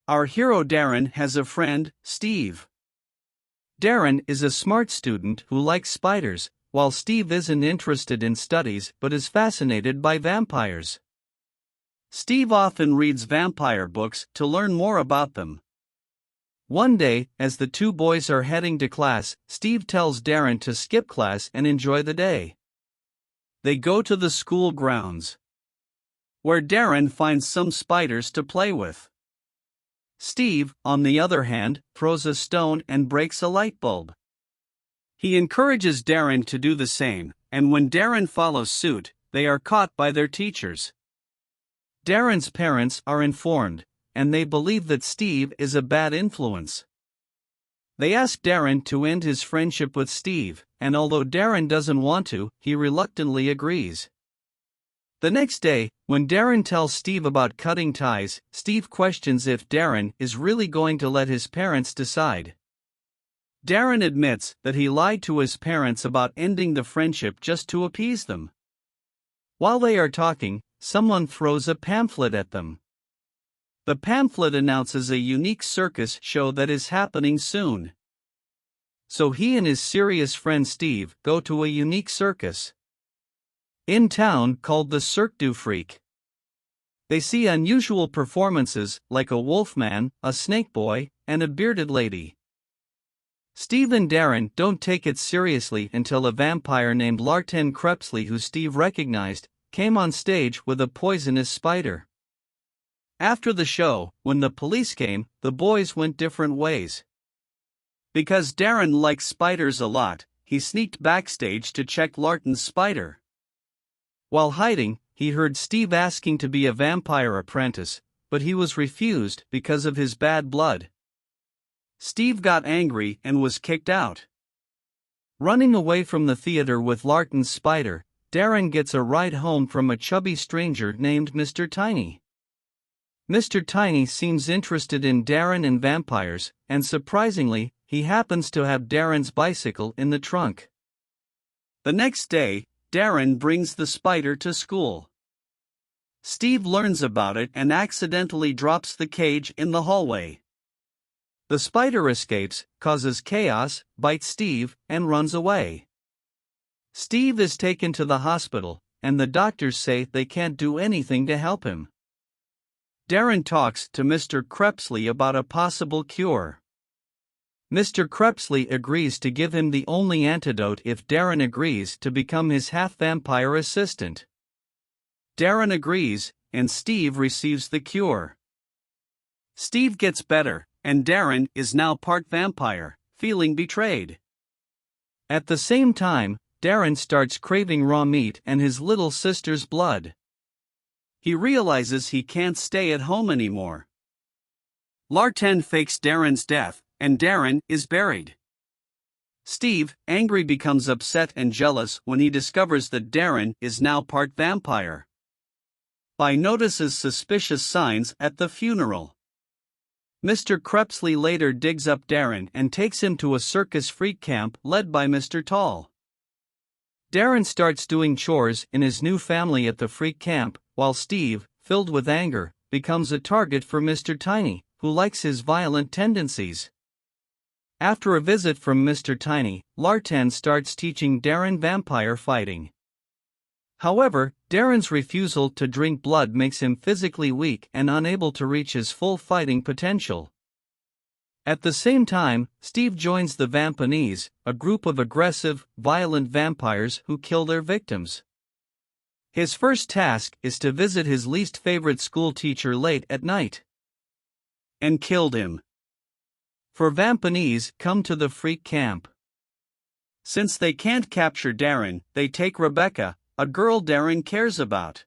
Our hero Darren has a friend, Steve. Darren is a smart student who likes spiders, while Steve isn't interested in studies but is fascinated by vampires. Steve often reads vampire books to learn more about them. One day, as the two boys are heading to class, Steve tells Darren to skip class and enjoy the day. They go to the school grounds, where Darren finds some spiders to play with. Steve, on the other hand, throws a stone and breaks a light bulb. He encourages Darren to do the same, and when Darren follows suit, they are caught by their teachers. Darren's parents are informed, and they believe that Steve is a bad influence. They ask Darren to end his friendship with Steve, and although Darren doesn't want to, he reluctantly agrees. The next day, when Darren tells Steve about cutting ties, Steve questions if Darren is really going to let his parents decide. Darren admits that he lied to his parents about ending the friendship just to appease them. While they are talking, someone throws a pamphlet at them. The pamphlet announces a unique circus show that is happening soon. So he and his serious friend Steve go to a unique circus in town called the Cirque du Freak. They see unusual performances like a wolfman, a snake boy, and a bearded lady. Steve and Darren don't take it seriously until a vampire named Larten Crepsley, who Steve recognized, came on stage with a poisonous spider. After the show, when the police came, the boys went different ways. Because Darren likes spiders a lot, he sneaked backstage to check Larten's spider. While hiding, he heard Steve asking to be a vampire apprentice, but he was refused because of his bad blood. Steve got angry and was kicked out. Running away from the theater with Larten's spider, Darren gets a ride home from a chubby stranger named Mr. Tiny. Mr. Tiny seems interested in Darren and vampires, and surprisingly, he happens to have Darren's bicycle in the trunk. The next day, Darren brings the spider to school. Steve learns about it and accidentally drops the cage in the hallway. The spider escapes, causes chaos, bites Steve, and runs away. Steve is taken to the hospital, and the doctors say they can't do anything to help him. Darren talks to Mr. Crepsley about a possible cure. Mr. Crepsley agrees to give him the only antidote if Darren agrees to become his half-vampire assistant. Darren agrees, and Steve receives the cure. Steve gets better, and Darren is now part vampire, feeling betrayed. At the same time, Darren starts craving raw meat and his little sister's blood. He realizes he can't stay at home anymore. Larten fakes Darren's death, and Darren is buried. Steve, angry, becomes upset and jealous when he discovers that Darren is now part vampire. He notices suspicious signs at the funeral. Mr. Crepsley later digs up Darren and takes him to a circus freak camp led by Mr. Tall. Darren starts doing chores in his new family at the freak camp, while Steve, filled with anger, becomes a target for Mr. Tiny, who likes his violent tendencies. After a visit from Mr. Tiny, Larten starts teaching Darren vampire fighting. However, Darren's refusal to drink blood makes him physically weak and unable to reach his full fighting potential. At the same time, Steve joins the Vampanies, a group of aggressive, violent vampires who kill their victims. His first task is to visit his least favorite school teacher late at night. And killed him. For Vampanies come to the freak camp. Since they can't capture Darren, they take Rebecca, a girl Darren cares about.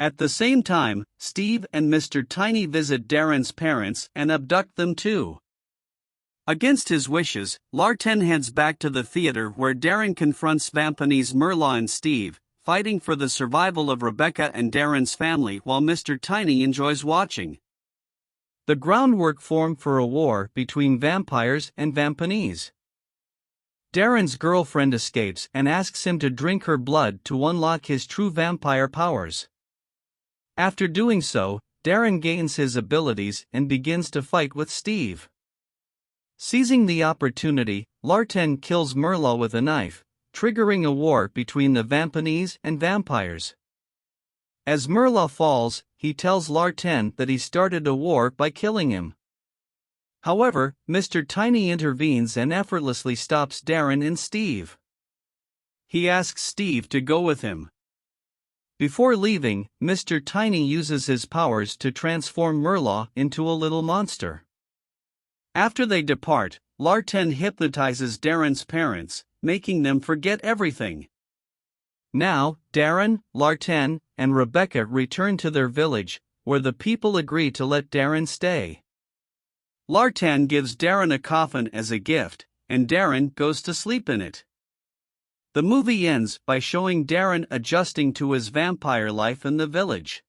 At the same time, Steve and Mr. Tiny visit Darren's parents and abduct them too. Against his wishes, Larten heads back to the theater where Darren confronts Vampanies Merla and Steve, fighting for the survival of Rebecca and Darren's family while Mr. Tiny enjoys watching. The groundwork formed for a war between vampires and Vampanies. Darren's girlfriend escapes and asks him to drink her blood to unlock his true vampire powers. After doing so, Darren gains his abilities and begins to fight with Steve. Seizing the opportunity, Larten kills Merla with a knife, triggering a war between the Vampanese and vampires. As Merla falls, he tells Larten that he started a war by killing him. However, Mr. Tiny intervenes and effortlessly stops Darren and Steve. He asks Steve to go with him. Before leaving, Mr. Tiny uses his powers to transform Merla into a little monster. After they depart, Larten hypnotizes Darren's parents, making them forget everything. Now, Darren, Larten, and Rebecca return to their village, where the people agree to let Darren stay. Larten gives Darren a coffin as a gift, and Darren goes to sleep in it. The movie ends by showing Darren adjusting to his vampire life in the village.